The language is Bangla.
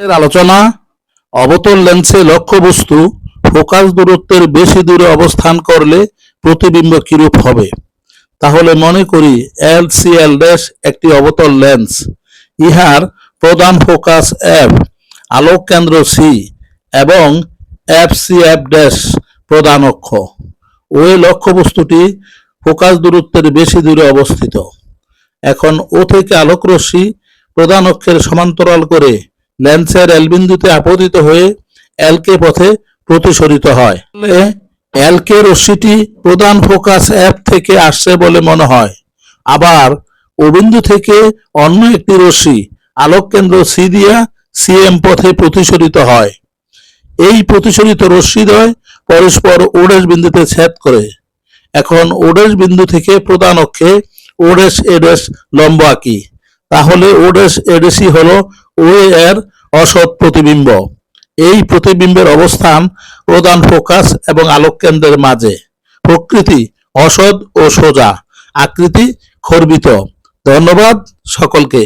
এর আলোচনা অবতল লেন্সে লক্ষ্যবস্তু ফোকাস দূরত্বের বেশি দূরে অবস্থান করলে প্রতিবিম্ব কিরূপ হবে। তাহলে মনে করি LCL ড্যাশ একটি অবতল লেন্স, ইহার প্রধান ফোকাস F, আলোক কেন্দ্র C এবং FCF ড্যাশ প্রধান অক্ষ। ওই লক্ষ্যবস্তুটি ফোকাস দূরত্বের বেশি দূরে অবস্থিত। এখন ও থেকে আলোক রশ্মি প্রধান অক্ষের সমান্তরাল করে লেন্সের এল বিন্দুতে আপতিত হয়ে এলকে পথে প্রতিসরিত হয়। এলকে রশ্মিটি প্রধান ফোকাস এফ থেকে আসছে বলে মনে হয়। আবার ও বিন্দু থেকে অন্য একটি রশ্মি আলোক কেন্দ্র সি দিয়া সিএম পথে প্রতিসরিত হয়। এই প্রতিসরিত রশ্মিদ্বয় পরস্পর ওডেস বিন্দুতে ছেদ করে। এখন ওডেস বিন্দু থেকে প্রধান অক্ষে ওডেস এডেস লম্ব আঁকি। তাহলে ওডেস এডেসই হলো ওএ এর অসৎ প্রতিবিম্ব। এই প্রতিবিম্বের অবস্থান প্রধান ফোকাস এবং আলোক কেন্দ্রের মাঝে। প্রকৃতি অসৎ ও সোজা, আকৃতি খর্বিত। ধন্যবাদ সকলকে।